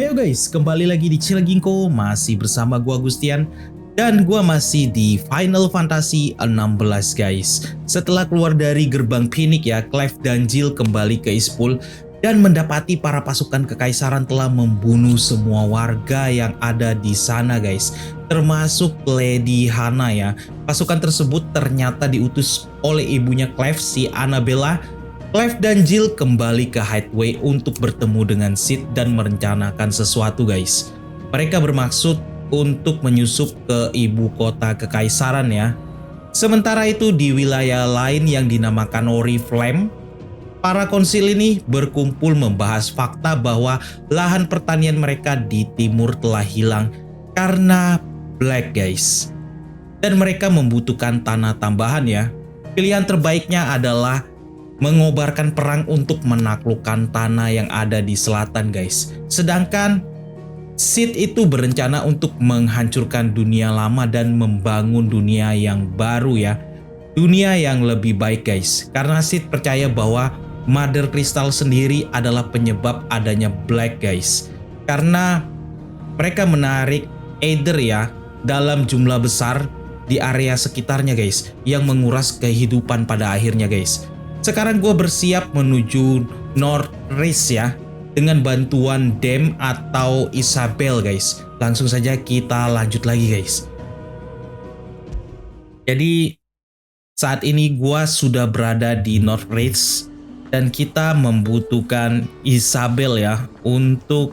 Ayo guys, kembali lagi di Ginkou, masih bersama gua Gustian. Dan gua masih di Final Fantasy 16 guys. Setelah keluar dari gerbang Pinik ya, Clive dan Jill kembali ke Ispul dan mendapati para pasukan Kekaisaran telah membunuh semua warga yang ada di sana guys. Termasuk Lady Hana ya. Pasukan tersebut ternyata diutus oleh ibunya Clive, si Annabella. Clive dan Jill kembali ke Hideaway untuk bertemu dengan Sid dan merencanakan sesuatu guys. Mereka bermaksud untuk menyusup ke Ibukota Kekaisaran ya. Sementara itu di wilayah lain yang dinamakan Oriflame, para konsil ini berkumpul membahas fakta bahwa lahan pertanian mereka di timur telah hilang karena Black guys. Dan mereka membutuhkan tanah tambahan ya. Pilihan terbaiknya adalah mengobarkan perang untuk menaklukkan tanah yang ada di selatan guys. Sedangkan Sid itu berencana untuk menghancurkan dunia lama dan membangun dunia yang baru ya. Dunia yang lebih baik guys. Karena Sid percaya bahwa Mother Crystal sendiri adalah penyebab adanya Black guys. Karena mereka menarik Aether ya dalam jumlah besar di area sekitarnya guys. Yang menguras kehidupan pada akhirnya guys. Sekarang gue bersiap menuju Northreach ya. Dengan bantuan Dame atau Isabel guys. Langsung saja kita lanjut lagi guys. Jadi saat ini gue sudah berada di Northreach. Dan kita membutuhkan Isabel ya. Untuk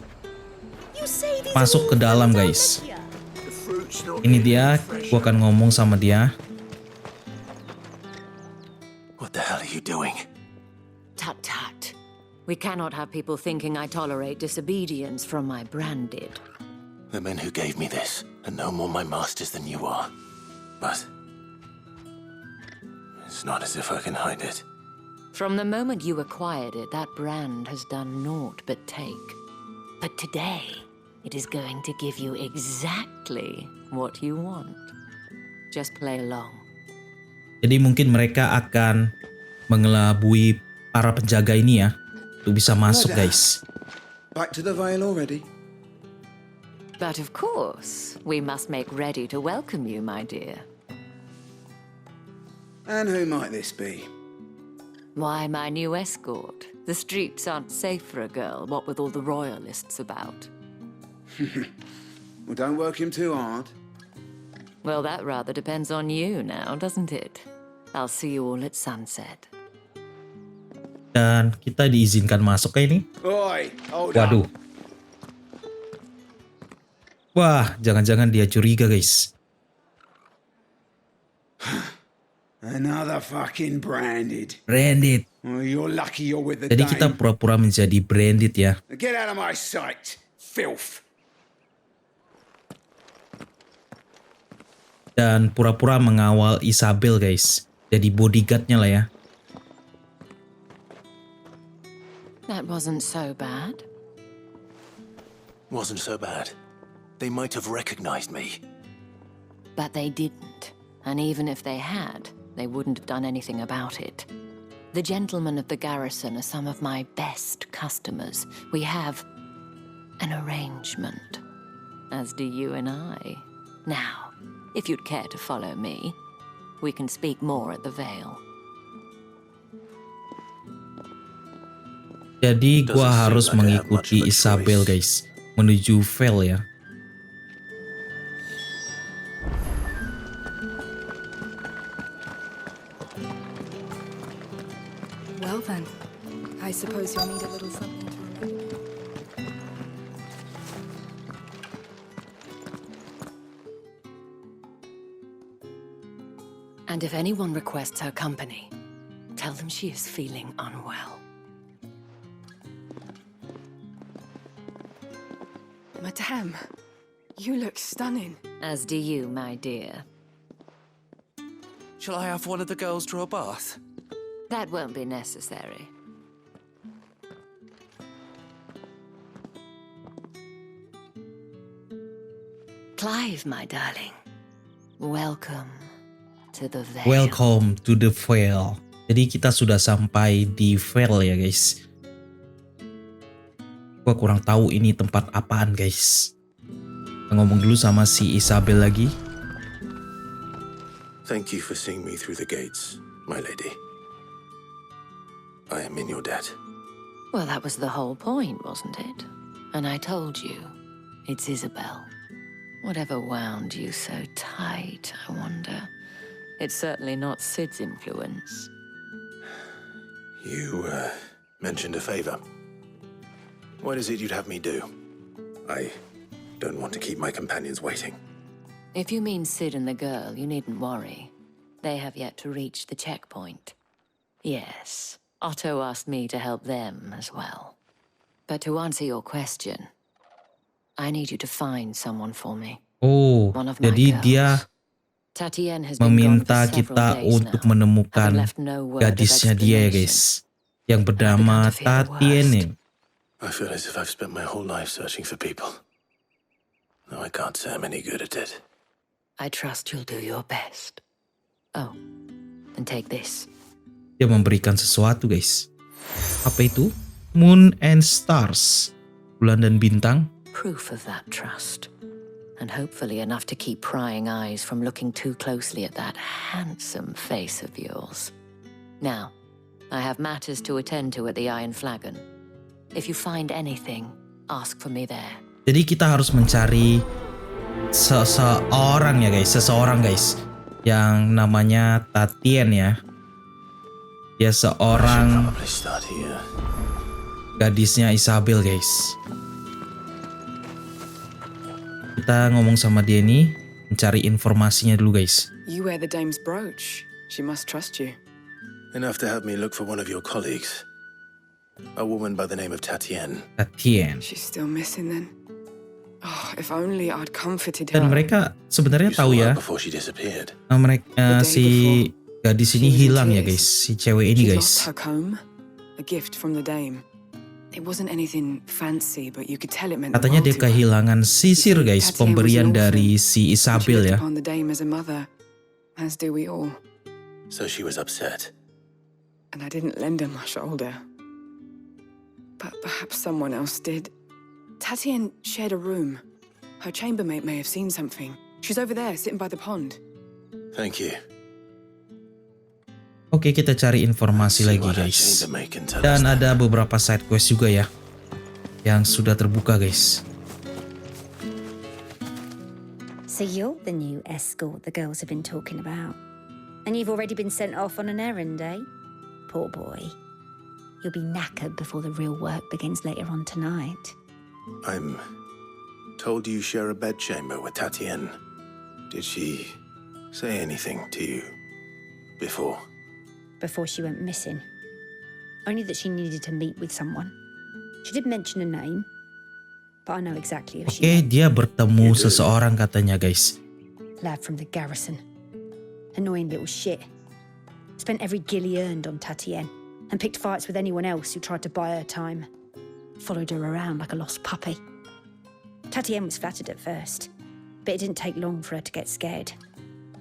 masuk ke dalam guys. Ini dia. Gue akan ngomong sama dia. What the hell are you doing? Tut tut. We cannot have people thinking I tolerate disobedience from my branded. The men who gave me this are no more my masters than you are. But it's not as if I can hide it. From the moment you acquired it, that brand has done naught but take. But today, it is going to give you exactly what you want. Just play along. Jadi mungkin mereka akan mengelabui para penjaga ini ya. Untuk bisa masuk guys. Back to the Vale already? But of course, we must make ready to welcome you, my dear. And who might this be? Why, my new escort. The streets aren't safe for a girl, what with all the royalists about. Well, don't work him too hard. Well, that rather depends on you now, doesn't it? I'll see you all at sunset. Dan kita diizinkan masuk ke ini. Oi, hold Waduh. up. Wah, jangan-jangan dia curiga guys. Another fucking branded. Branded. Oh, you're lucky you're with the Jadi kita Dame. pura-pura menjadi branded ya. Get out of my sight, filth. Dan pura-pura mengawal Isabel guys. Jadi bodyguardnya lah ya. That wasn't so bad. Wasn't so bad. They might have recognized me. But they didn't. And even if they had, they wouldn't have done anything about it. The gentlemen of the garrison are some of my best customers. We have an arrangement. As do you and I. Now, if you'd care to follow me, we can speak more at the Vale. Jadi gua harus mengikuti Isabel guys. Menuju Vale ya. Well then, I suppose you'll need a little something to remember. And if anyone requests her company, tell them she is feeling unwell. Madame, you look stunning. As do you, my dear. Shall I have one of the girls draw a bath? That won't be necessary. Clive, my darling. Welcome to the Vale. Welcome to the Vale. Jadi kita sudah sampai di Vale ya guys. Gua kurang tahu ini tempat apaan guys. Kita ngomong dulu sama si Isabel lagi. Thank you for seeing me through the gates, my lady. I am in your debt. Well, that was the whole point, wasn't it? And I told you, it's Isabel. Whatever wound you so tight, I wonder. It's certainly not Sid's influence. You, mentioned a favor. What is it you'd have me do? I don't want to keep my companions waiting. If you mean Sid and the girl, you needn't worry. They have yet to reach the checkpoint. Yes, Otto asked me to help them as well. But to answer your question, I need you to find someone for me. Oh, One of my jadi girls. dia Tatienne has been gone for meminta several kita days untuk now, menemukan having left no word of gadisnya dia ya explanation. guys. Yang bernama I began to fear the Tatienne. I feel as if I've spent my whole life searching for people. No, I can't say I'm any good at it. I trust you'll do your best. Oh, and take this. Dia memberikan sesuatu guys. Apa itu? Moon and Stars. Bulan dan bintang. Proof of that trust. And hopefully enough to keep prying eyes from looking too closely at that handsome face of yours. Now, I have matters to attend to at the Iron Flagon. If you find anything, ask for me there. Jadi kita harus mencari seseorang guys, yang namanya Tatienne ya. Dia seorang Probably start here. gadisnya Isabel guys. Kita ngomong sama dia nih, mencari informasinya dulu guys. You wear the dame's brooch. She must trust you. Enough to have me look for one of your colleagues. A woman by the name of Tatienne. Tatienne. She's still missing then. Oh, if only I'd comforted her. Dan mereka sebenarnya You tahu saw her ya, before she disappeared. si gadis ini hilang ya guys, si cewek ini She guys. lost her comb, a gift from the dame. It wasn't anything fancy, but you could tell it meant the Katanya world dia to her. kehilangan sisir guys, pemberian dari si She Isabel looked ya. upon the dame as a mother, as do we all. So she was upset. And I didn't lend her my shoulder. But perhaps someone else did. Tatienne shared a room. Her chambermaid may have seen something. She's over there, sitting by the pond. Thank you. Oke, kita cari informasi See lagi what her guys. chambermaid can tell us. Dan ada beberapa side quest juga ya, yang sudah terbuka guys. So you're the new escort the girls have been talking about. And you've already been sent off on an errand, eh? Poor boy. You'll be knackered before the real work begins later on tonight. I'm told you share a bedchamber with Tatienne. Did she say anything to you before? Before she went missing. Only that she needed to meet with someone. She did mention a name, but I know exactly who she Oke, meant. dia bertemu seseorang katanya guys. Lad from the garrison. Annoying little shit. Spent every guil he earned on Tatienne and picked fights with anyone else who tried to buy her time. Followed her around like a lost puppy. Tatienne was flattered at first, but it didn't take long for her to get scared.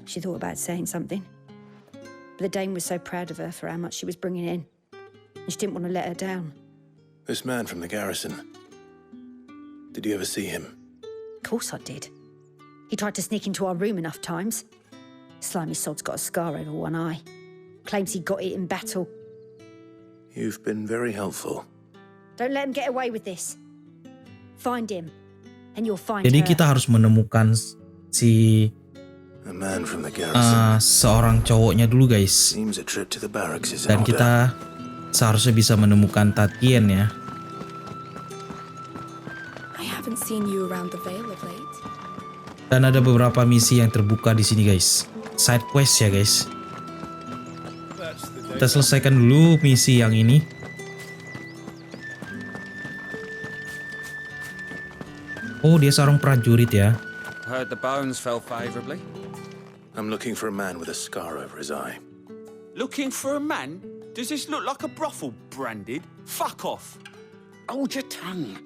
She thought about saying something. But the dame was so proud of her for how much she was bringing in, and she didn't want to let her down. This man from the garrison. Did you ever see him? Of course I did. He tried to sneak into our room enough times. Slimy sod's got a scar over one eye. Claims he got it in battle. You've been very helpful. Don't let him get away with this. Find him, and you'll find Jadi her. kita harus menemukan si A man from the garrison. seorang cowoknya dulu guys. Seems a trip to the barracks is Dan in order. kita seharusnya bisa menemukan Tatienne ya. I haven't seen you around the Vale of late. Dan ada beberapa misi yang terbuka di sini guys. Side quest ya guys. Kita selesaikan dulu misi yang ini. Oh, dia seorang prajurit ya. Heard the bones fell favourably. I'm looking for a man with a scar over his eye. Looking for a man? Does this look like a brothel, Branded? Fuck off. Hold your tongue.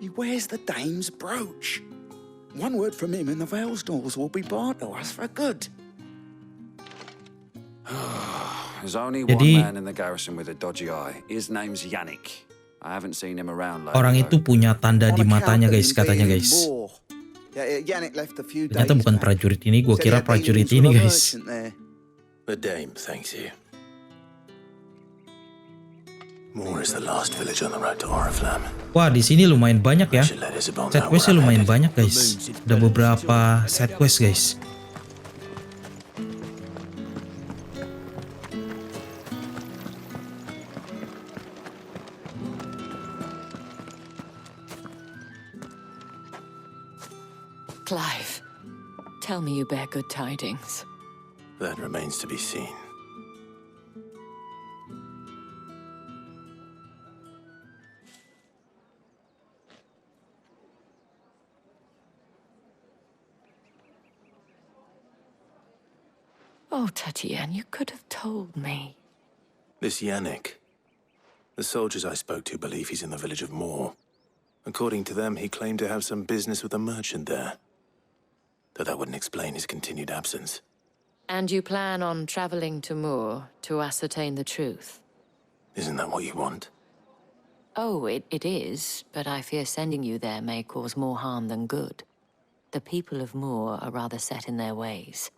He wears the dame's brooch. One word from him and the Vale's doors will be barred to us for good. There's only Jadi- one man in the garrison with a dodgy eye. His name's Yannick. I haven't seen him around Orang lately, itu punya tanda di On matanya account of guys, him katanya being guys. Moor. Yannick left a few Ternyata days bukan back. prajurit ini, gua Said he kira had prajurit dealings ini with a guys. merchant there. The dame thanks you. Moor is the last village on the road to Oriflamme. Wah, di sini lumayan banyak ya. I should let Isabel Side know questnya where I'm lumayan headed. banyak guys. Ada beberapa side quest guys. Clive, tell me you bear good tidings. That remains to be seen. Oh, Tatienne, you could have told me. This Yannick. The soldiers I spoke to believe he's in the village of Moor. According to them, he claimed to have some business with a merchant there. Though that wouldn't explain his continued absence. And you plan on traveling to Moor to ascertain the truth? Isn't that what you want? Oh, it is, but I fear sending you there may cause more harm than good. The people of Moor are rather set in their ways.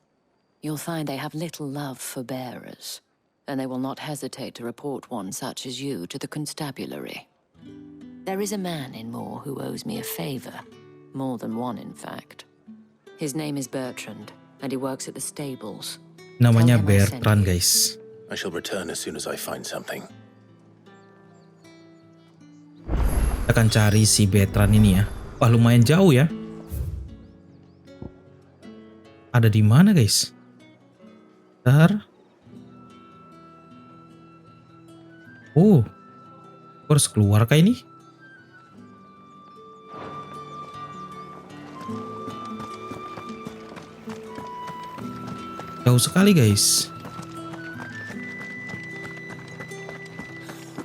You'll find they have little love for bearers, and they will not hesitate to report one such as you to the constabulary. There is a man in Moor who owes me a favor, more than one in fact. His name is Bertrand, and he works at the stables. Namanya Tell him I sent Bertrand you. guys. I shall return as soon as I find something. Kita akan cari si Bertrand ini ya. Wah, lumayan jauh ya. Ada di mana guys? Bentar. Oh, gua harus keluar kah ini? Jauh sekali guys.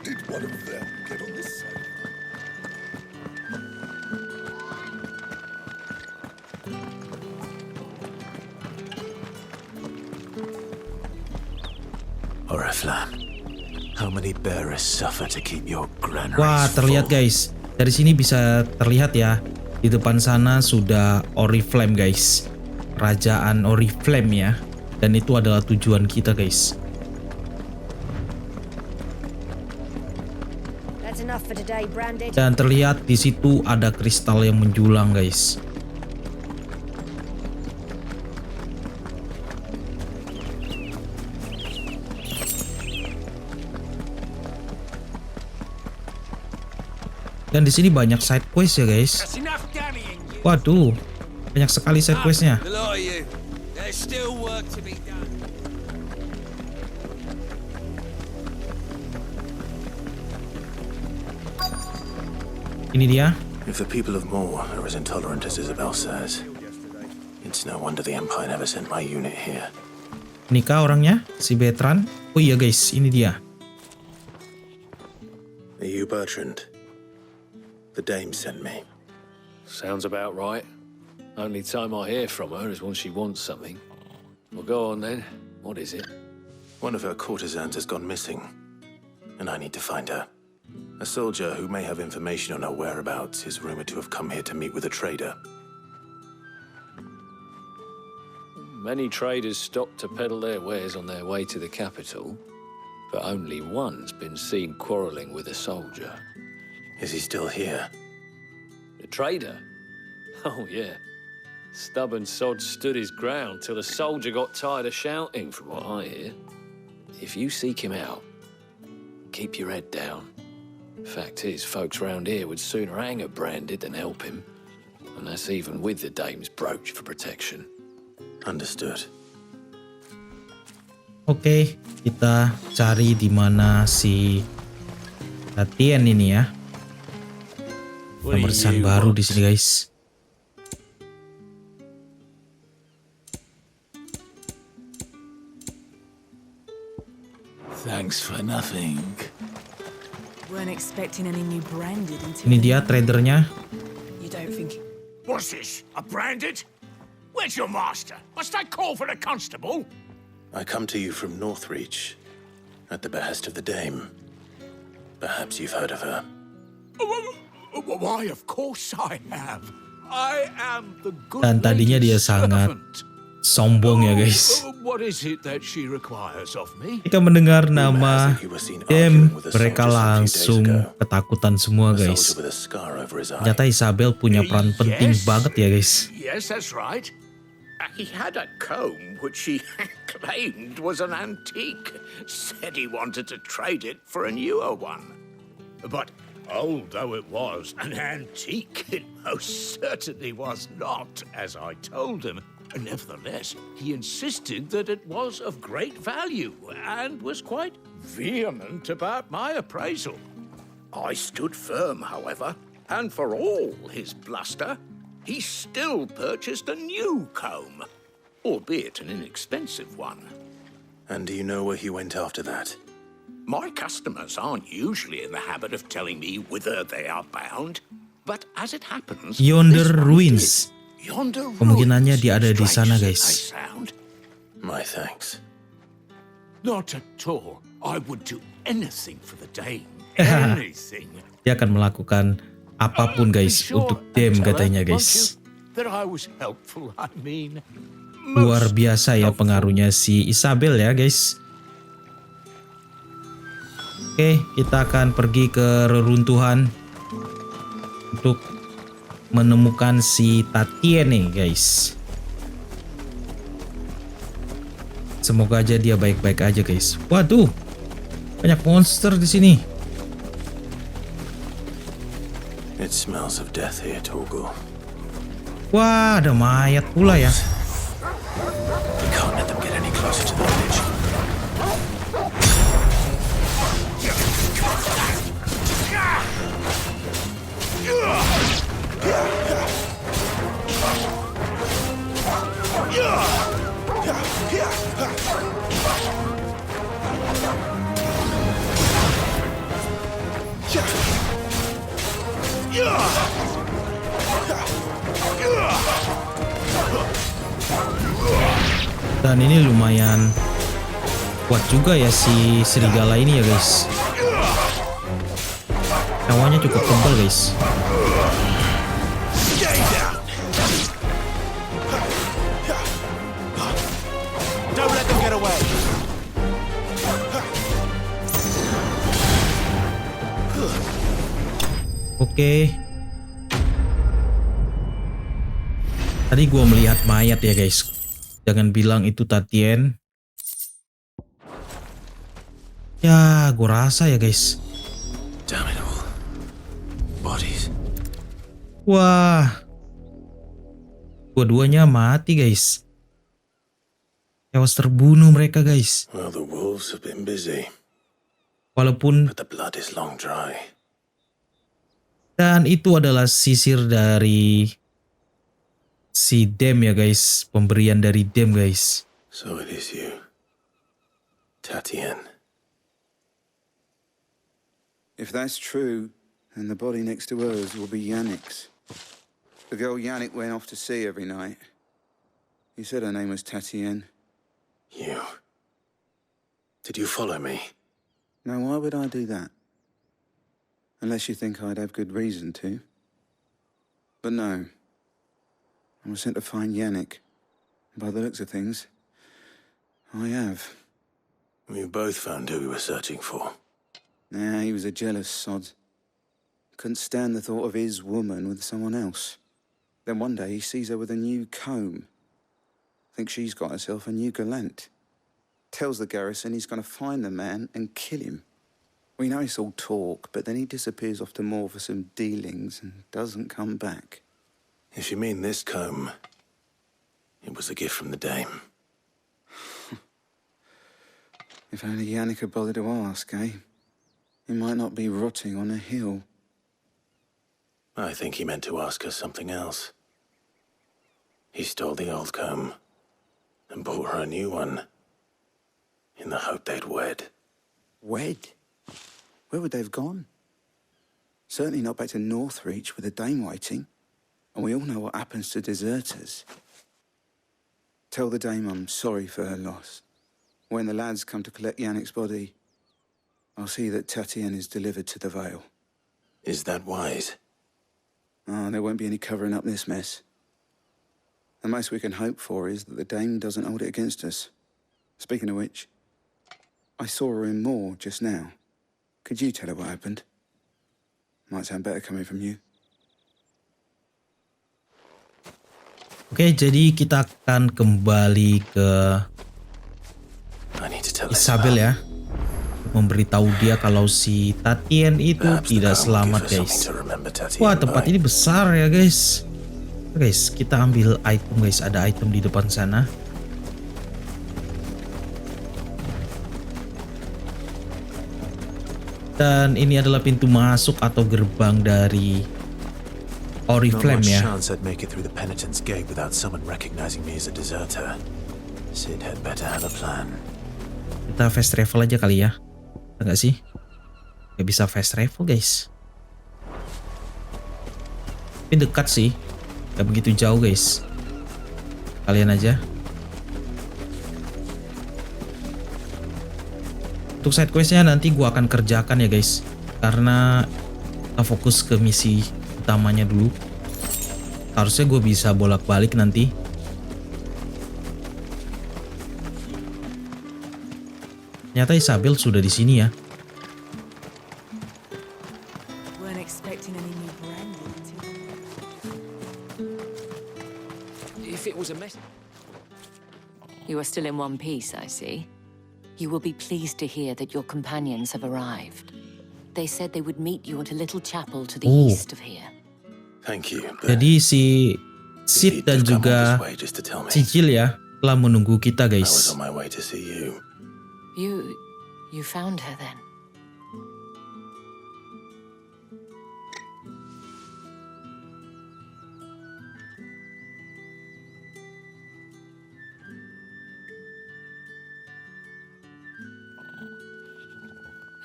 Did one of them get on this side? Oriflamme. How many bearers suffer to keep your granaries Wah, terlihat full? guys. Dari sini bisa terlihat ya. Di depan sana sudah Oriflamme guys. Kerajaan Oriflamme ya. Dan itu adalah tujuan kita guys. That's enough for today, Branded. Dan terlihat di situ ada kristal yang menjulang guys. Dan di sini banyak side quest ya guys. That's enough dallying, you. Waduh, banyak sekali side questnya. The lot of you. There's still work to be done. Ini dia. If the people of Moor are as intolerant as Isabel says, it's no wonder the Empire never sent my unit here. Nikah orangnya, si Bertrand. Oh iya guys, ini dia. Are you Bertrand? The dame sent me. Sounds about right. Only time I hear from her is when she wants something. Well, go on then. What is it? One of her courtesans has gone missing, and I need to find her. A soldier who may have information on her whereabouts is rumored to have come here to meet with a trader. Many traders stop to peddle their wares on their way to the capital, but only one's been seen quarrelling with a soldier. Is he still here? The trader? Oh, yeah. Stubborn sod stood his ground till the soldier got tired of shouting, from what I hear. If you seek him out, keep your head down. Fact is, folks round here would sooner hang a Branded than help him. And that's even with the dame's brooch for protection. Understood. Oke, kita cari di mana si Tatienne ini ya. Pemeriksaan baru di sini guys. Thanks for nothing. Weren't expecting any new Branded until Ini dia tradernya. You don't think What's this? A Branded? Where's your master? Must I call for the constable? I come to you from Northreach, at the behest of the dame. Perhaps you've heard of her. Why, of course I have. I am the good Dan tadinya dia lady's sangat servant. sombong ya guys. What is it that she requires of me? Ketika mendengar nama He was seen Dem, arguing with a mereka soldier some few days langsung ago. ketakutan semua A guys. soldier with a scar over his eye. Ternyata Isabel punya peran penting banget ya guys. Yes, that's right. He had a comb which he claimed was an antique. Said he wanted to trade it for a newer one. But old though it was, an antique it most certainly was not, as I told him. Nevertheless, he insisted that it was of great value and was quite vehement about my appraisal. I stood firm, however, and for all his bluster, he still purchased a new comb, albeit an inexpensive one. And do you know where he went after that? My customers aren't usually in the habit of telling me whither they are bound, but as it happens, Yonder this one Ruins. did. Yonder Kemungkinannya Ruins. dia ada di sana Strange guys. as they sound. My thanks. Not at all. I would do anything for the Dame. Anything. Dia akan melakukan apapun guys untuk Dem katanya guys. That I was helpful, I mean. Luar biasa ya pengaruhnya si Isabel ya guys. Oke, kita akan pergi ke reruntuhan untuk menemukan si Tatienne nih guys. Semoga aja dia baik-baik aja guys. Waduh, banyak monster di sini. It smells of death here, Torgal. Wah, ada mayat pula ya. We can't let them get any closer to the village. Dan ini lumayan kuat juga ya si serigala ini ya guys. Nyawanya cukup tebal guys. Don't let them get away. Oke. Tadi gua melihat mayat ya guys. Jangan bilang itu Tatienne. Ya, gua rasa ya guys. Damn it all. Bodies. Wah. Dua-duanya mati guys. Tewas terbunuh mereka guys. Well, the wolves have been busy, Walaupun but the blood is long dry. dan itu adalah sisir dari si Dem ya guys. Pemberian dari Dem guys. So it is you, Tatienne. If that's true, then the body next to hers will be Yannick's. The girl Yannick went off to sea every night. He said her name was Tatienne. You. Did you follow me? Now, why would I do that? Unless you think I'd have good reason to. But no. I was sent to find Yannick. By the looks of things, I have. We both found who we were searching for. Nah, he was a jealous sod. Couldn't stand the thought of his woman with someone else. Then one day he sees her with a new comb. Thinks she's got herself a new gallant. Tells the garrison he's going to find the man and kill him. We know it's all talk, but then he disappears off to Moor for some dealings and doesn't come back. If you mean this comb, it was a gift from the Dame. If only Yannick had bothered to ask, eh? He might not be rotting on a hill. I think he meant to ask us something else. He stole the old comb and bought her a new one in the hope they'd wed. Wed? Where would they have gone? Certainly not back to Northreach with the Dame waiting. And we all know what happens to deserters. Tell the Dame I'm sorry for her loss. When the lads come to collect Yannick's body, I'll see that Tatienne is delivered to the Vale. Is that wise? Oh, there won't be any covering up this mess. The most we can hope for is that the dame doesn't hold it against us. Speaking of which, I saw her in Moor just now. Could you tell her what happened? Might sound better coming from you. Oke, jadi kita akan kembali ke Isabel ya. Memberitahu dia kalau si Tatienne itu tidak selamat, guys. Wah, tempat ini besar ya, guys. Guys, kita ambil item, guys. Ada item di depan sana. Dan ini adalah pintu masuk atau gerbang dari Oriflame ya. Kita fast travel aja kali ya. Enggak sih? Gak bisa fast travel, guys. Tapi dekat sih. Gak begitu jauh, guys. Kalian aja. Untuk side questnya nanti gua akan kerjakan ya, guys. Karena kita fokus ke misi utamanya dulu. Harusnya gue bisa bolak-balik nanti. Ternyata Isabel sudah di sini ya. You are still in one piece, I see. You will be pleased to hear that your companions have arrived. They said they would meet you at a little chapel to the east of here. Thank you. Jadi si Sid dan juga Cicil ya telah menunggu kita, guys. You found her then?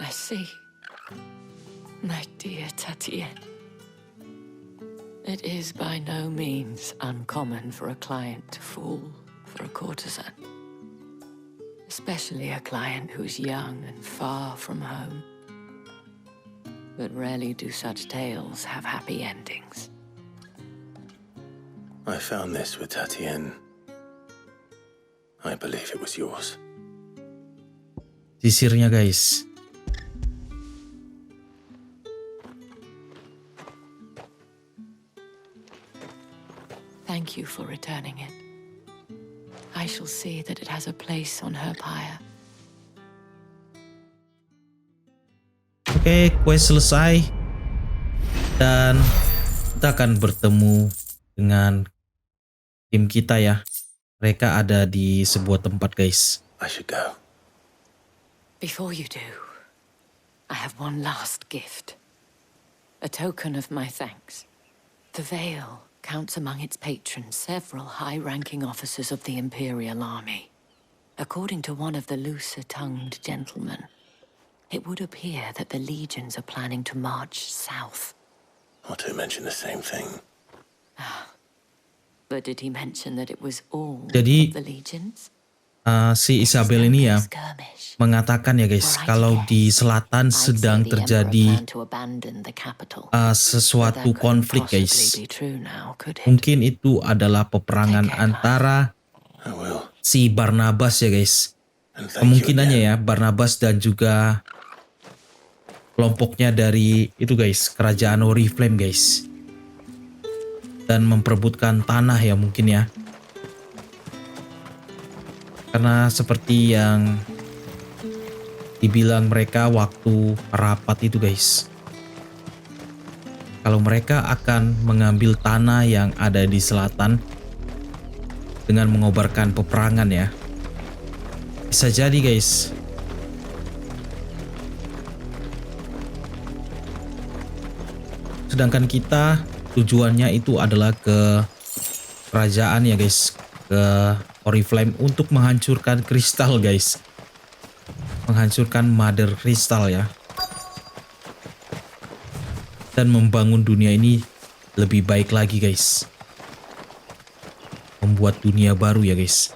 I see. My dear Tatienne. It is by no means uncommon for a client to fall for a courtesan. Especially a client who's young and far from home. But rarely do such tales have happy endings. I found this with Tatienne. I believe it was yours. Sisirnya, guys. Thank you for returning it. I shall see that it has a place on her pyre. Oke, quest selesai. Dan kita akan bertemu dengan tim kita ya. Mereka ada di sebuah tempat, guys. I should go. Before you do, I have one last gift. A token of my thanks. The veil counts among its patrons several high-ranking officers of the Imperial Army. According to one of the looser-tongued gentlemen, it would appear that the legions are planning to march south. Not to mention the same thing. But did he mention that it was all Jadi, of the legions? Si Isabel ini ya mengatakan ya, guys, kalau di selatan sedang terjadi sesuatu konflik, guys. Mungkin itu adalah peperangan antara si Barnabas ya, guys. Kemungkinannya ya, Barnabas dan juga kelompoknya dari itu, guys, kerajaan Oriflame, guys. Dan memperebutkan tanah ya mungkin ya. Karena seperti yang dibilang mereka waktu rapat itu, guys. Kalau mereka akan mengambil tanah yang ada di selatan dengan mengobarkan peperangan ya. Bisa jadi, guys. Sedangkan kita tujuannya itu adalah ke kerajaan ya, guys. Ke Oriflame untuk menghancurkan kristal, guys. Menghancurkan mother kristal ya. Dan membangun dunia ini lebih baik lagi, guys. Membuat dunia baru ya, guys.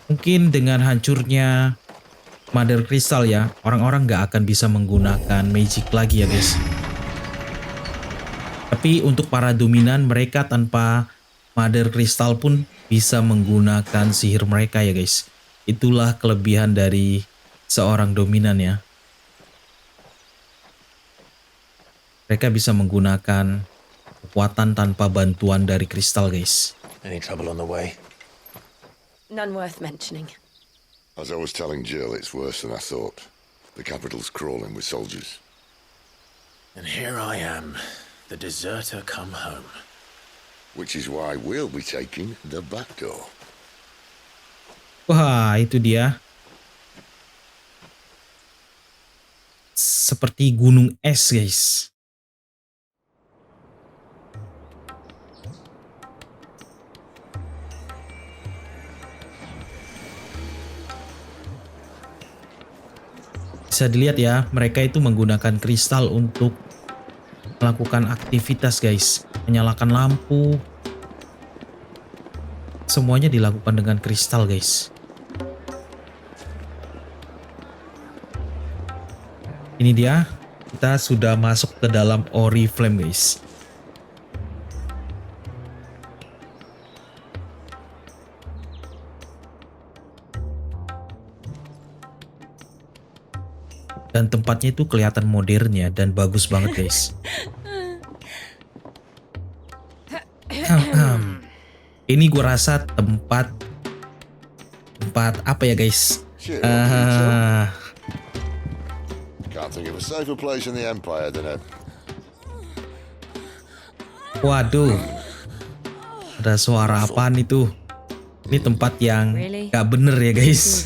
Mungkin dengan hancurnya mother kristal ya, orang-orang gak akan bisa menggunakan magic lagi ya, guys. Tapi untuk para dominan, mereka tanpa Mother Crystal pun bisa menggunakan sihir mereka ya guys. Itulah kelebihan dari seorang dominan ya. Mereka bisa menggunakan kekuatan tanpa bantuan dari kristal guys. Any trouble on the way? None worth mentioning. As I was telling Jill, it's worse than I thought. The capital's crawling with soldiers. And here I am, the deserter come home. Which is why we'll be taking the back door. Wah, itu dia. Seperti gunung es guys. Bisa dilihat ya, mereka itu menggunakan kristal untuk melakukan aktivitas guys. Menyalakan lampu. Semuanya dilakukan dengan kristal guys. Ini dia, kita sudah masuk ke dalam Oriflame guys. Dan tempatnya itu kelihatan modern ya dan bagus banget guys. Ini gue rasa tempat apa ya guys? Can't think of a safer place in the Empire than it. Waduh, ada suara apaan itu? Ini tempat yang gak bener ya guys.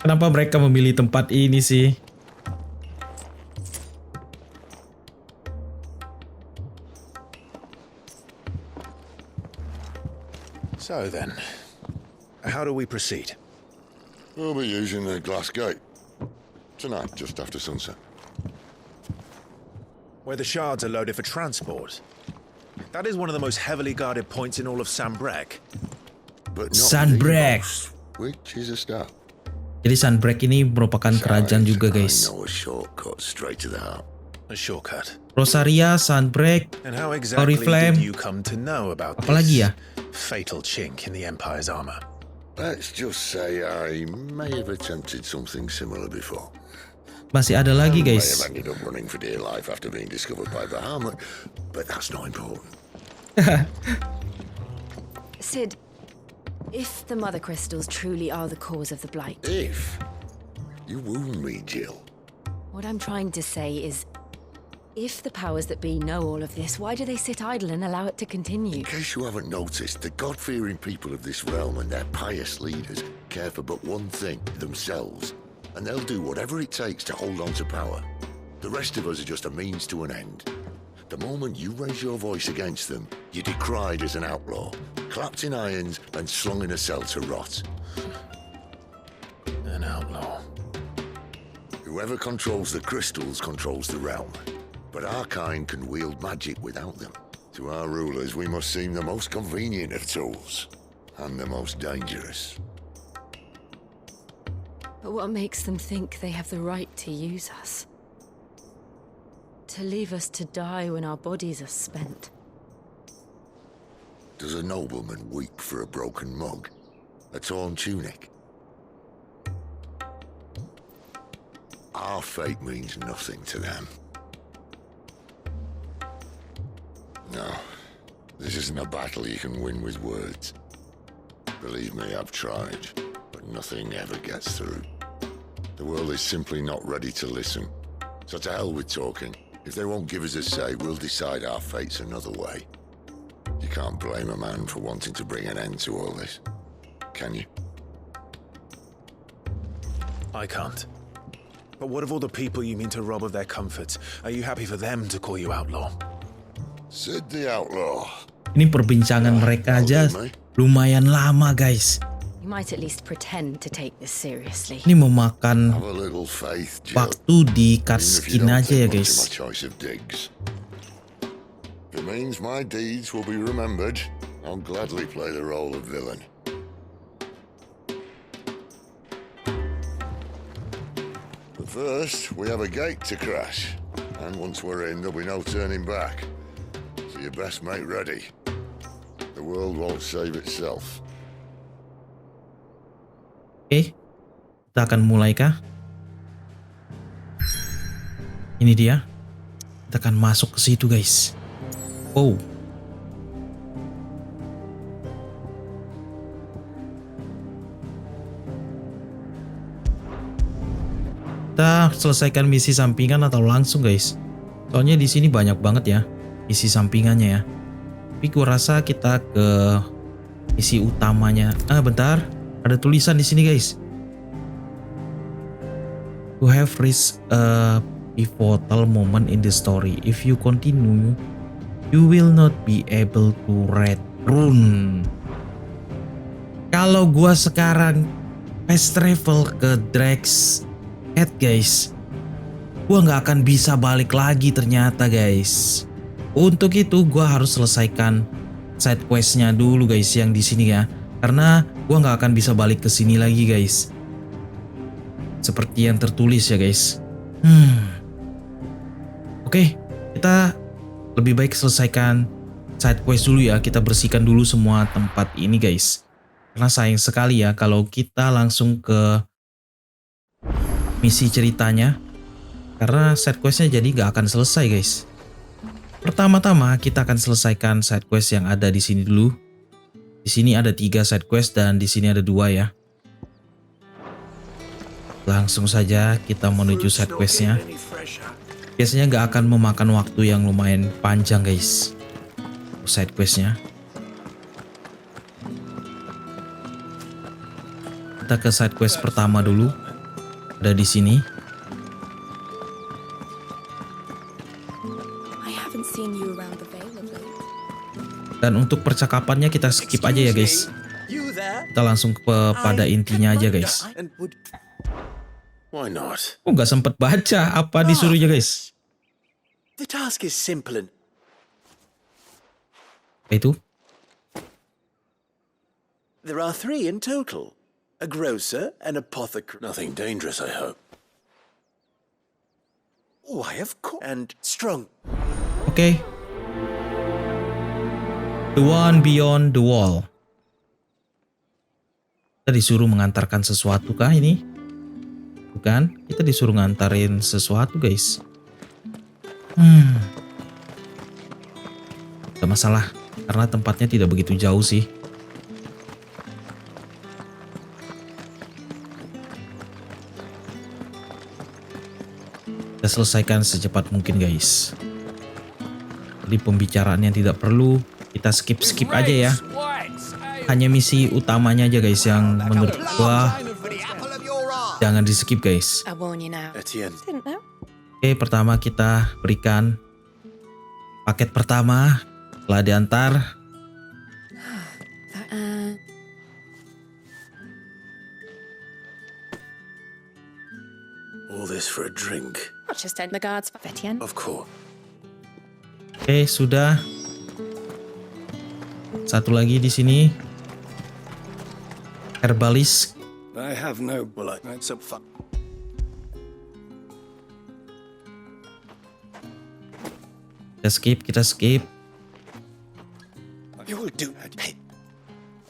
Kenapa mereka memilih tempat ini sih? So then, how do we proceed? We'll be using the glass gate. Tonight, just after sunset. Where the shards are loaded for transport. That is one of the most heavily guarded points in all of Sanbreque. But not Sanbreque. Which is a start. Jadi Sanbreque ini merupakan kerajaan juga guys. I know a shortcut straight to the heart. A shortcut. Rosaria, Sanbreque, And how exactly Oriflame. did you come to know about Apalagi ya? fatal chink in the Empire's armor? Let's just say I may have attempted something similar before. Masih ada lagi May guys. have ended up running for dear life after being discovered by Bahamut, but that's not important. Sid, if the Mother Crystals truly are the cause of the Blight... If you wound me, Jill. What I'm trying to say is, if the powers that be know all of this, why do they sit idle and allow it to continue? In case you haven't noticed, the God-fearing people of this realm and their pious leaders care for but one thing, themselves. And they'll do whatever it takes to hold on to power. The rest of us are just a means to an end. The moment you raise your voice against them, you're decried as an outlaw, clapped in irons and slung in a cell to rot. An outlaw. Whoever controls the crystals controls the realm. But our kind can wield magic without them. To our rulers, we must seem the most convenient of tools. And the most dangerous. But what makes them think they have the right to use us? To leave us to die when our bodies are spent? Does a nobleman weep for a broken mug? A torn tunic? Our fate means nothing to them. No, this isn't a battle you can win with words. Believe me, I've tried, but nothing ever gets through. The world is simply not ready to listen. So to hell with talking. If they won't give us a say, we'll decide our fates another way. You can't blame a man for wanting to bring an end to all this, can you? I can't. But what of all the people you mean to rob of their comforts? Are you happy for them to call you outlaw? Sid the outlaw. Ini perbincangan mereka aja lumayan lama guys. You might at least pretend to take this seriously. Ini memakan Have a little faith, Jill. waktu di cutscene aja ya My guys. choice of digs. If it means my deeds will be remembered, I'll gladly play the role of villain. But First, we have a gate to crash. And once we're in, there'll be no turning back. So you best make ready. The world won't save itself. Oke, kita akan mulai kah? Ini dia. Kita akan masuk ke situ, guys. Oh. Kita selesaikan misi sampingan atau langsung, guys? Soalnya di sini banyak banget ya misi sampingannya ya. Tapi gua rasa kita ke misi utamanya. Bentar, ada tulisan di sini, guys. You have reached a pivotal moment in the story. If you continue, you will not be able to return. Kalau gua sekarang fast travel ke Drake's Head, guys, gua nggak akan bisa balik lagi ternyata, guys. Untuk itu gua harus selesaikan side questnya dulu, guys, yang di sini ya, karena gua nggak akan bisa balik ke sini lagi, guys. Seperti yang tertulis ya, guys. Oke, kita lebih baik selesaikan side quest dulu ya. Kita bersihkan dulu semua tempat ini, guys. Karena sayang sekali ya kalau kita langsung ke misi ceritanya, karena side questnya jadi nggak akan selesai, guys. Pertama-tama kita akan selesaikan side quest yang ada di sini dulu. Di sini ada 3 side quest dan di sini ada 2 ya. Langsung saja kita menuju side questnya. Biasanya nggak akan memakan waktu yang lumayan panjang, guys. Side questnya. Kita ke side quest pertama dulu. Ada di sini. Dan untuk percakapannya kita skip aja ya, guys. Kita langsung pada intinya aja, guys. Why not? Oh, nggak sempet baca apa disuruhnya, guys. The task is simple and... Itu. There are 3 in total. A grocer, an apothecary... Nothing dangerous, I hope. Why, of course. And strong. Oke. The one beyond the wall. Kita disuruh mengantarkan sesuatu kah ini? Bukan, kita disuruh ngantarin sesuatu, guys. Gak masalah, karena tempatnya tidak begitu jauh sih. Kita selesaikan secepat mungkin, guys. Jadi pembicaraan yang tidak perlu kita skip aja ya. Hanya misi utamanya aja, guys, yang menurut gua jangan di skip, guys. Tatienne. Oke, pertama kita berikan paket pertama telah diantar. All this for a drink. Of course. Oke, sudah. Satu lagi di sini. Herbalis. I have no bullet. So fuck. Kita skip. You will do.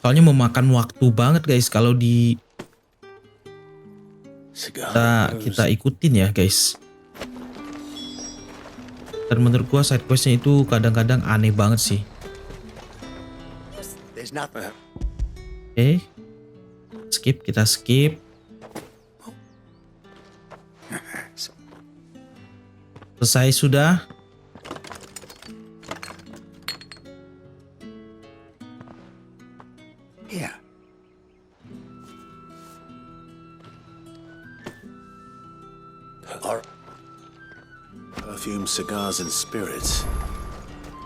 Soalnya memakan waktu banget, guys, kalau di kita ikutin ya, guys. Dan menurut gua side questnya itu kadang-kadang aneh banget sih. Oke. Kita skip. Selesai sudah. Here. Perfume, cigars, and spirits.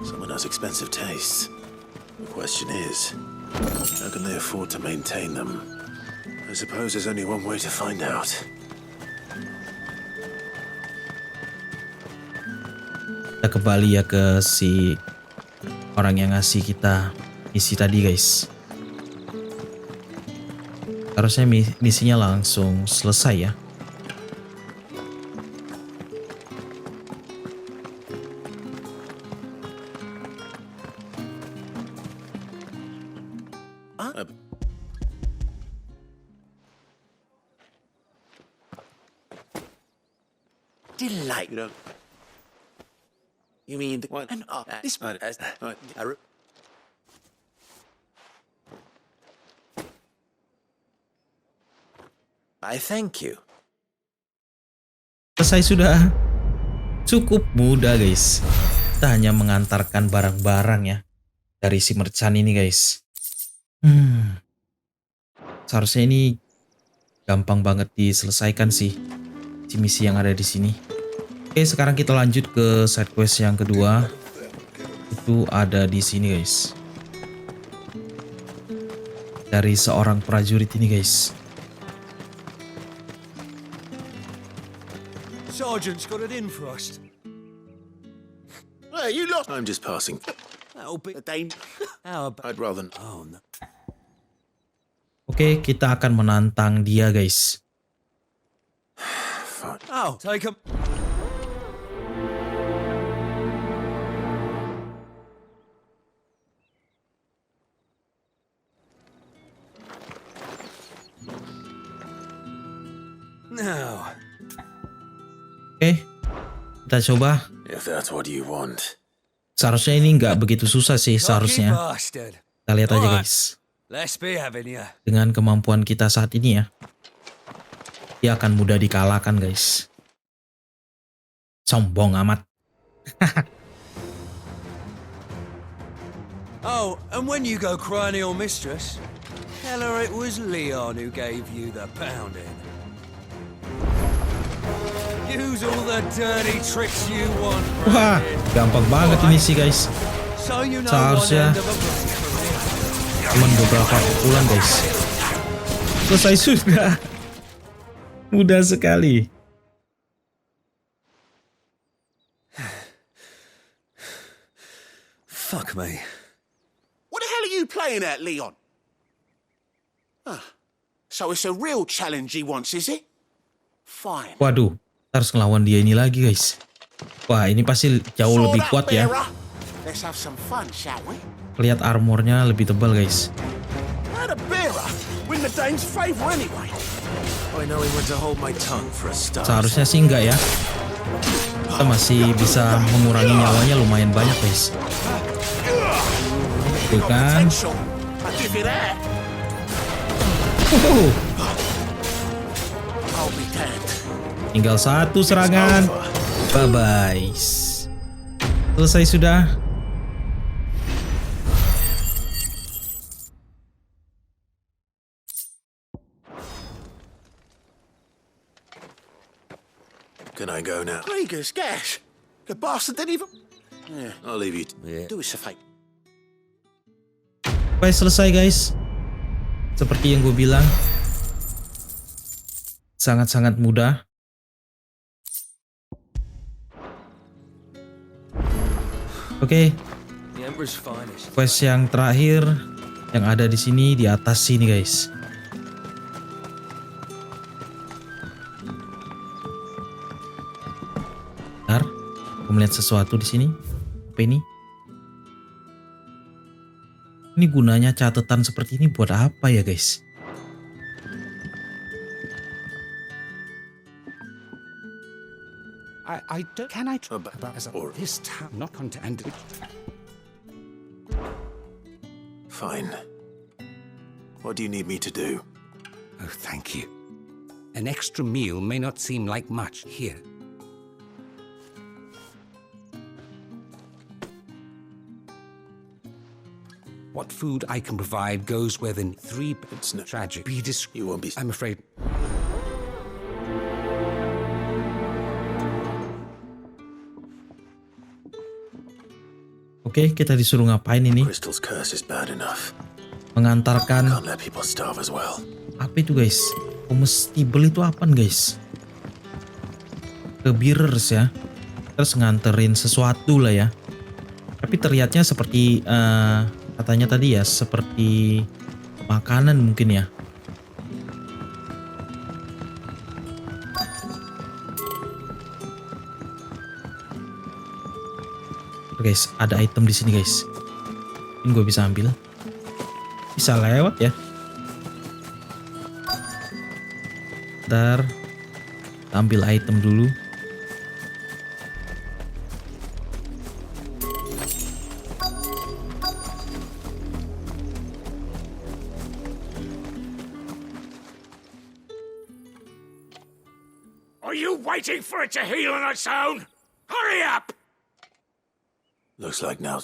Someone has expensive tastes. The question is, how can they afford to maintain them? I suppose there's only one way to find out. Kita kembali ya ke si orang yang ngasih kita misi tadi, guys. Harusnya misinya langsung selesai ya. What? Delay. You mean the what? And this one. I thank you. Selesai sudah. Cukup mudah guys. Kita hanya mengantarkan barang-barang ya dari si merchant ini guys. Seharusnya ini gampang banget diselesaikan sih si misi yang ada di sini. Oke, sekarang kita lanjut ke side quest yang kedua. Itu ada di sini guys. Dari seorang prajurit ini guys. Sergeant's got it in for us. Hey, you lost. I'm just passing. That'll be... How about... I'd rather... Oh, no. Oke, kita akan menantang dia guys. Fine. Oh, take him. Now. Oke, kita coba. If that's what you want. Seharusnya ini nggak begitu susah sih seharusnya. Kita lihat aja guys. Dengan kemampuan kita saat ini ya, dia akan mudah dikalahkan guys. Sombong amat. Oh, and when you go crying to your mistress, tell her it was Leon who gave you the pounding. Use all the dirty tricks you want. Wah, gampang banget ini sih guys. Seharusnya cuma beberapa pukulan guys. Selesai sudah. Mudah sekali. Fuck me. What the hell are you playing at, Leon? So it's a real challenge he wants, is it? Fine. Waduh, harus ngelawan dia ini lagi guys. Wah, ini pasti jauh lebih kuat ya. Let's have some fun, shall we? Lihat armornya lebih tebal guys. How the bearer win the Dane's favor anyway? I know he went to hold my tongue for a start. Seharusnya sih enggak ya. Kita masih bisa mengurangi nyawanya lumayan banyak guys. Tuh kan. Tinggal satu serangan. Bye-bye. Selesai sudah. Can I go now? Krieger's gas. The bastard didn't even... Yeah, I'll leave you. Do us a favor. Oke, selesai guys. Seperti yang gue bilang, sangat-sangat mudah. Oke, quest yang terakhir yang ada di sini di atas sini guys. Bentar, aku melihat sesuatu di sini. Apa ini? Ini gunanya catatan seperti ini buat apa ya guys? Can I try about this town not content? Fine. What do you need me to do? Oh, thank you. An extra meal may not seem like much here. What food I can provide goes within 3 bits. Tragic. Be discreet. You won't be. I'm afraid. Oke, kita disuruh ngapain ini? Crystal's curse is bad enough. Mengantarkan. Can't let people starve as well. Apa itu guys? Comestible itu apaan guys? Ke bearers ya. Terus nganterin sesuatu lah ya. Tapi terlihatnya seperti katanya tadi ya, seperti makanan mungkin ya. Guys, ada item di sini guys. Ini gue bisa ambil. Bisa lewat ya. Ntar ambil item dulu. Are you waiting for it to heal on its own? Hurry up! Looks like now.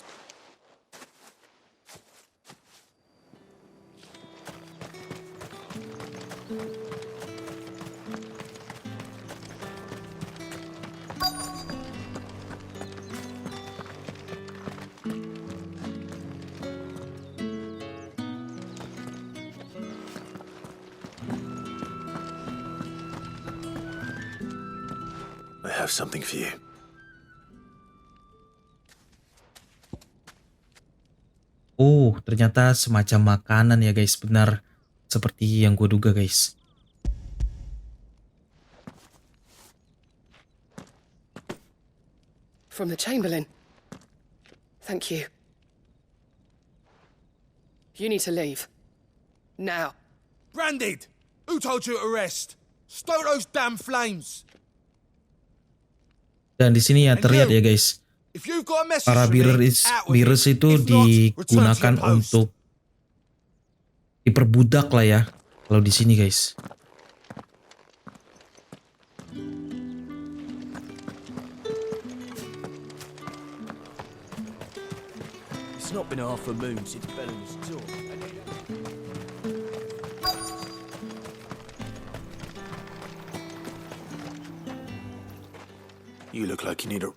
I have something for you. Oh, ternyata semacam makanan ya guys. Benar seperti yang gue duga guys. From the Chamberlain. Thank you. You need to leave. Now. Branded! Who told you to rest? Stoke those damn flames! Dan di sini ya terlihat ya guys. If you've got a message Para for me, virus itu digunakan untuk diperbudak lah ya. Kalau di sini guys. It's not been half a moon since Bella was taught. You look like you need a...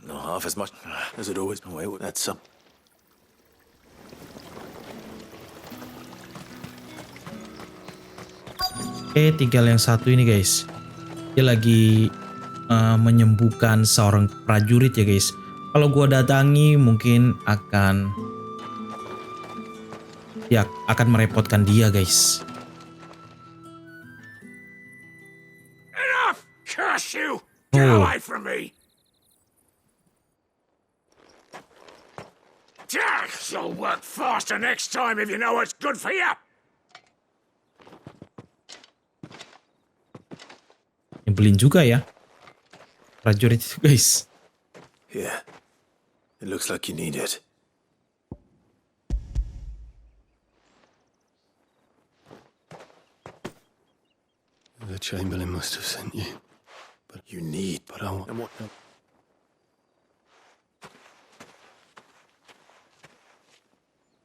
Not half as much as it always been. Wait, that's some... Oke, tinggal yang satu ini guys. Dia lagi menyembuhkan seorang prajurit ya guys. Kalau gua datangi mungkin akan merepotkan dia guys. Enough! Curse you! Get away from me! You'll work faster next time if you know what's good for you! Nyebelin juga ya prajurit itu guys. Yeah, it looks like you need it. The Chamberlain must have sent you. But you need... But I want... And what...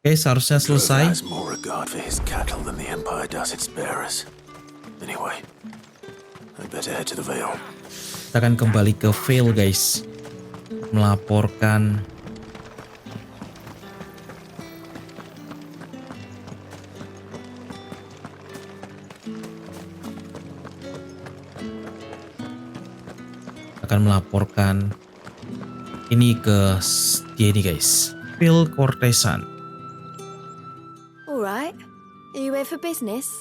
Oke, seharusnya selesai. has more regard for his cattle than the Empire does its bearers. Anyway, I better head to the Vale. Kita akan kembali ke Vale guys. Melaporkan ini ke dia ini guys. Vale Cortesan. All right. Are you here for business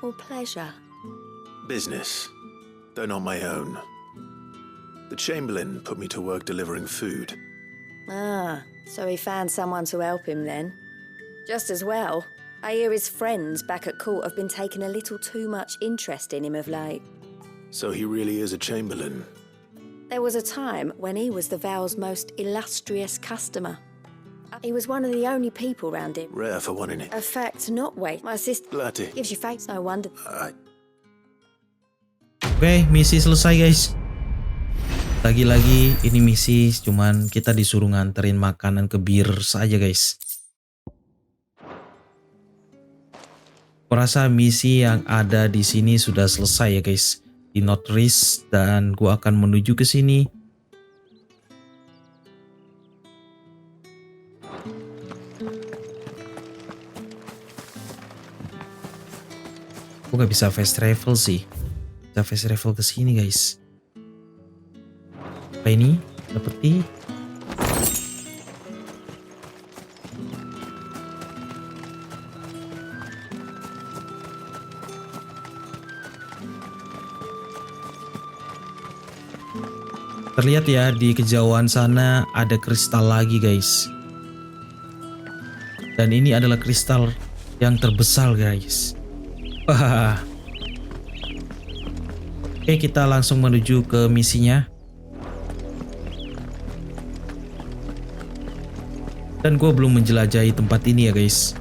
or pleasure? Business, though not my own. The Chamberlain put me to work delivering food. Ah, so he found someone to help him then. Just as well. I hear his friends back at court have been taking a little too much interest in him of late. So he really is a Chamberlain. There was a time when he was the Vale's most illustrious customer. He was one of the only people round him. Rare for one in it. A fact not wait. My sister Glad to. gives you face, no wonder. Oke, misi selesai guys. Lagi-lagi ini misi, cuman kita disuruh nganterin makanan ke bir saja guys. Kurasa misi yang ada di sini sudah selesai ya guys. Di Northreach, dan gua akan menuju ke sini. Gue gak bisa fast travel sih. Bisa fast travel ke sini guys. Apa ini? Seperti Terlihat ya di kejauhan sana ada kristal lagi guys. Dan ini adalah kristal yang terbesar guys. Wah. Oke, kita langsung menuju ke misinya. Dan gue belum menjelajahi tempat ini ya guys.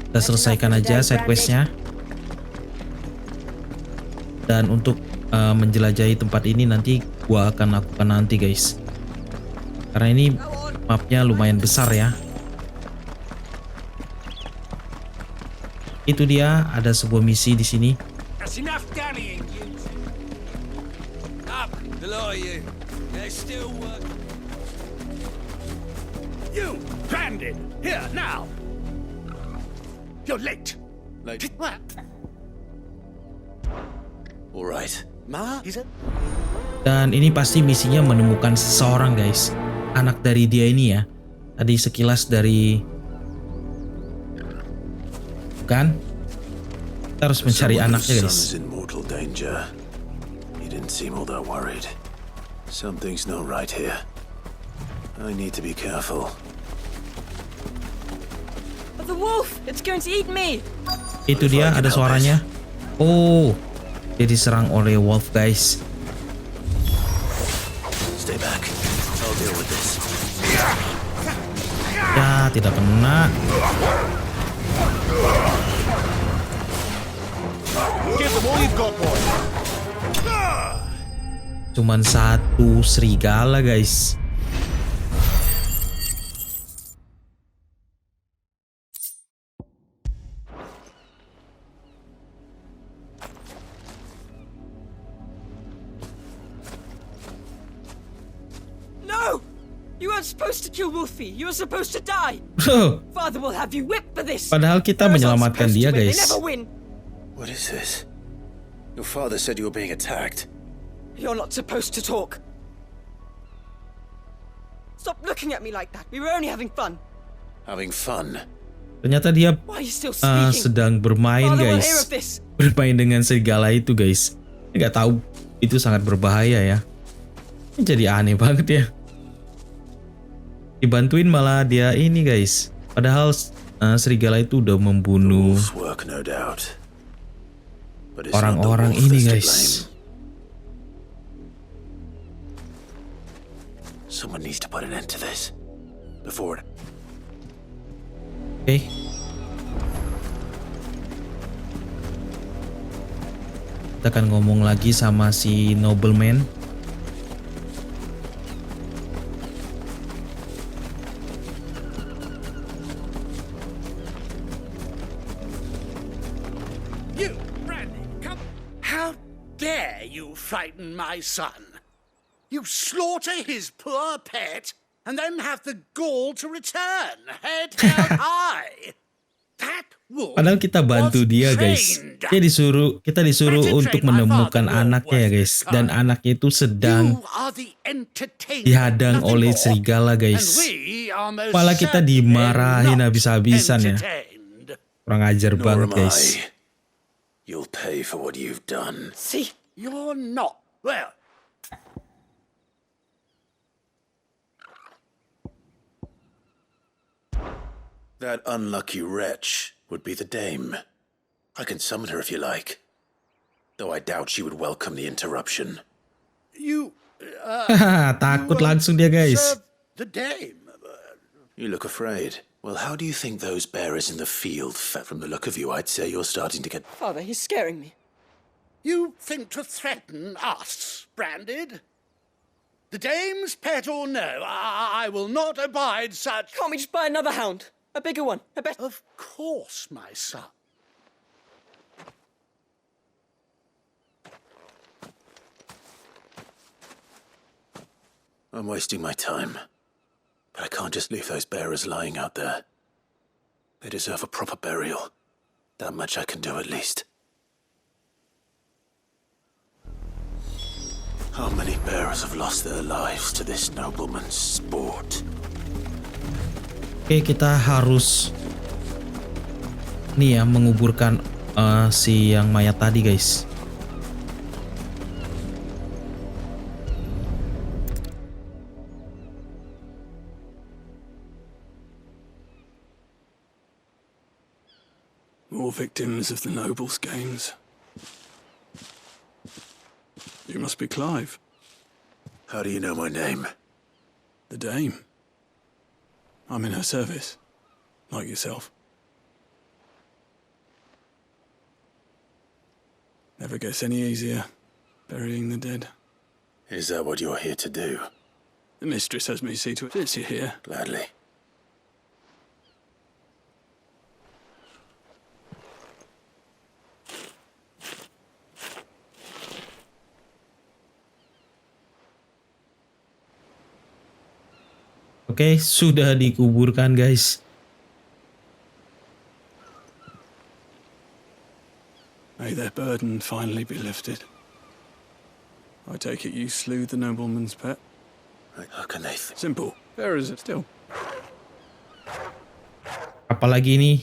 Kita selesaikan aja side questnya. Dan untuk menjelajahi tempat ini nanti gua akan lakukan nanti guys. Karena ini mapnya lumayan besar ya. Itu dia, ada sebuah misi di sini. You bandit, here now. You're late. Late. What? All right. Ma, he said. Dan ini pasti misinya menemukan seseorang guys. Anak dari dia ini ya. Tadi sekilas dari... Kan? Kita harus mencari anaknya guys. In mortal danger. He didn't seem all that worried. Something's not right here. I need to be careful. The wolf! It's going to eat me! Itu dia, ada suaranya. Oh, dia diserang oleh wolf guys. Stay back. I'll deal with this. Ya, tidak kena. Give them all you've got, boy. Cuman satu serigala guys. No! You weren't supposed to kill Wolfie. You were supposed to die. Father will have you whipped for this. Padahal kita menyelamatkan dia guys. They never win. What is this? Your father said you were being attacked. You're not supposed to talk. Stop looking at me like that. We were only having fun. Having fun? Ternyata dia Why are you still speaking? sedang bermain Father will hear guys. of this. Bermain dengan serigala itu guys. Nggak tahu itu sangat berbahaya ya. Ini jadi aneh banget ya. Dibantuin malah dia ini guys. Padahal serigala itu udah membunuh orang-orang ini guys. Someone needs to put an end to this before it. Oke. Kita akan ngomong lagi sama si nobleman. You, Brandy, come. How dare you frighten my son? You slaughter his poor pet and then have the gall to return, head held high. That wolf. Padahal kita bantu dia guys. Kita disuruh untuk menemukan anaknya ya guys. Dan anaknya itu sedang dihadang oleh serigala guys. Malah kita dimarahin habis-habisan ya. Kurang ajar banget guys. You'll pay for what you've done. See, you're not. Well, that unlucky wretch would be the dame. I can summon her if you like. Though I doubt she would welcome the interruption. You... takut langsung dia guys. The dame. You look afraid. Well, how do you think those bearers in the field felt? From the look of you, I'd say you're starting to get... Father, he's scaring me. You think to threaten us, Branded? The dame's pet or no, I will not abide such... Can't we just buy another hound? A bigger one, a better... Of course, my son. I'm wasting my time. But I can't just leave those bearers lying out there. They deserve a proper burial. That much I can do at least. How many bearers have lost their lives to this nobleman's sport? Oke, kita harus nih ya menguburkan si yang mayat tadi guys. More victims of the nobles' games. You must be Clive. How do you know my name? The Dame. I'm in her service, like yourself. Never gets any easier, burying the dead. Is that what you're here to do? The mistress has me see to it that you're here. Gladly. Oke, sudah dikuburkan guys. May their burden finally be lifted. I take it you slew the nobleman's pet? How can they Simple. Fair is it still? Apalagi ini?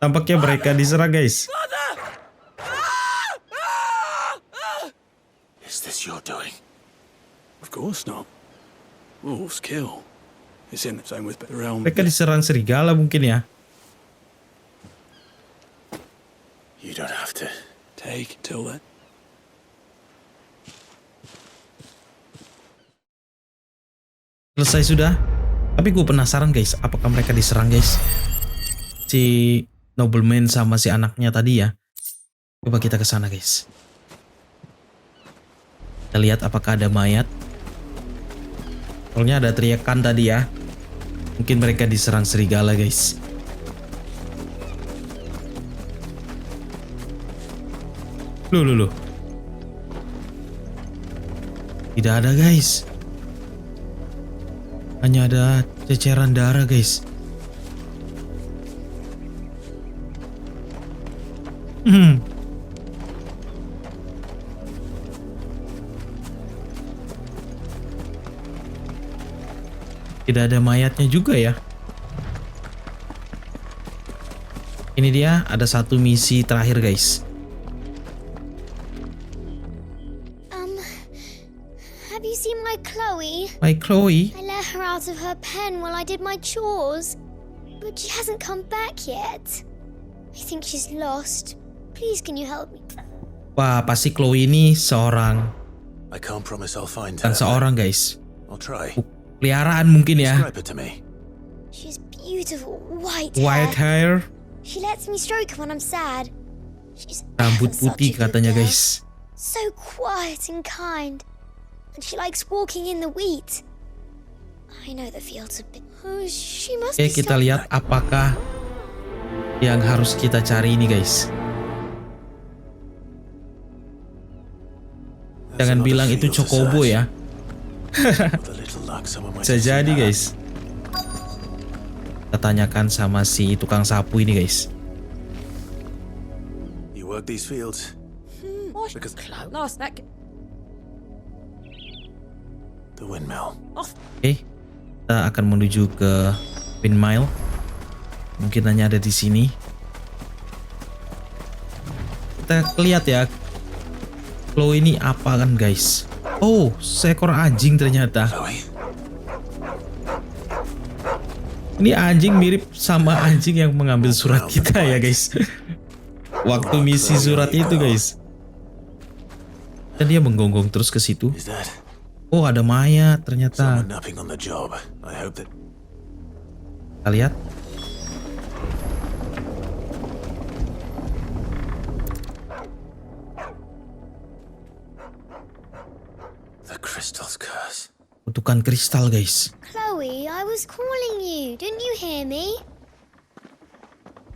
Tampaknya mereka diserang guys. Is this your doing? Of course not. Wolves kill. It's in the same with the realm. Mereka diserang serigala mungkin ya. You don't have to. Take till then. Selesai sudah. Tapi gue penasaran guys, apakah mereka diserang guys? Si nobleman sama si anaknya tadi ya. Coba kita ke sana guys. Kita lihat apakah ada mayat. Soalnya ada teriakan tadi ya. Mungkin mereka diserang serigala guys. Loh. Tidak ada guys. Hanya ada ceceran darah guys. Tidak ada mayatnya juga ya. Ini dia, ada satu misi terakhir guys. Have you seen my Chloe? My Chloe? I let her out of her pen while I did my chores, but she hasn't come back yet. I think she's lost. Please, can you help me? Wah, pasti Chloe ini seorang. I can't promise I'll find Dan her. seorang guys. I'll try. Peliharaan mungkin ya. Describe her to me. She's beautiful, white hair. She lets me stroke her when I'm sad. She's Rambut such putih a good katanya girl. guys. So quiet and kind. And she likes walking in the wheat. I know the fields a bit. Oh, she must Oke, be kita lihat apakah yang harus kita cari ini guys. Jangan bilang itu Chocobo ya. Bisa jadi guys. Kita tanyakan sama si tukang sapu ini guys. You work these fields? Because Last that. the windmill. Oke, kita akan menuju ke windmill. Mungkin hanya ada di sini. Kita lihat ya. Chloe ini apa kan guys? Oh, seekor anjing ternyata. Ini anjing mirip sama anjing yang mengambil surat kita ya guys. Waktu misi surat itu guys. Dan dia menggonggong terus ke situ. Oh, ada mayat ternyata. Kita lihat. The crystal's curse. Kutukan kristal guys. Chloe, I was calling you. Didn't you hear me?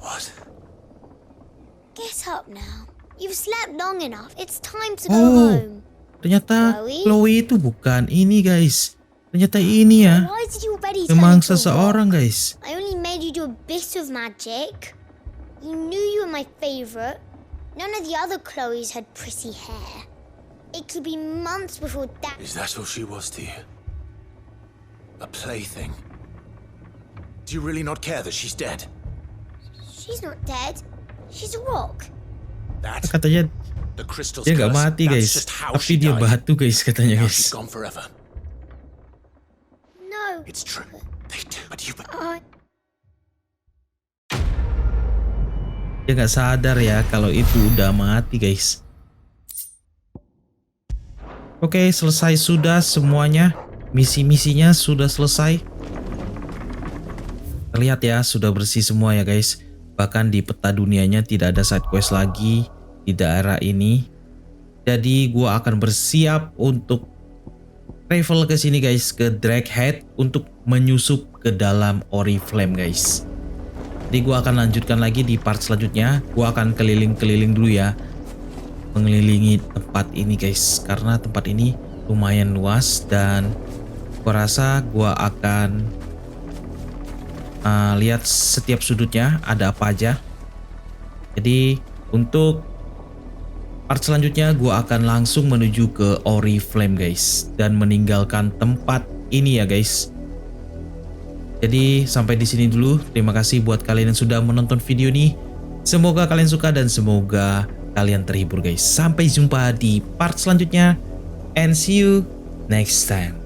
What? Get up now. You've slept long enough. It's time to go Oh, home. ternyata Chloe? Chloe itu bukan ini guys. Ternyata ini ya. Why did you already turn Memang into a seseorang rock? guys. I only made you do a bit of magic. You knew you were my favorite. None of the other Chloes had pretty hair. It could be months before that. Is that all she was to you? A plaything? Do you really not care that she's dead? She's not dead. She's a rock. Katanya dia nggak mati guys, tapi dia batu guys katanya guys. No. It's true. They do, but you... Dia nggak sadar ya kalau itu udah mati guys. Oke, selesai sudah semuanya. Misi-misinya sudah selesai. Terlihat ya, sudah bersih semua ya guys. Bahkan di peta dunianya tidak ada side quest lagi di daerah ini. Jadi gua akan bersiap untuk travel ke sini guys, ke Draghead untuk menyusup ke dalam Oriflame guys. Jadi gua akan lanjutkan lagi di part selanjutnya. Gua akan keliling-keliling dulu ya, mengelilingi tempat ini guys, karena tempat ini lumayan luas dan gua rasa gua akan lihat setiap sudutnya ada apa aja. Jadi untuk part selanjutnya gua akan langsung menuju ke Oriflame guys dan meninggalkan tempat ini ya guys. Jadi sampai di sini dulu. Terima kasih buat kalian yang sudah menonton video ini. Semoga kalian suka dan semoga kalian terhibur guys. Sampai jumpa di part selanjutnya and see you next time.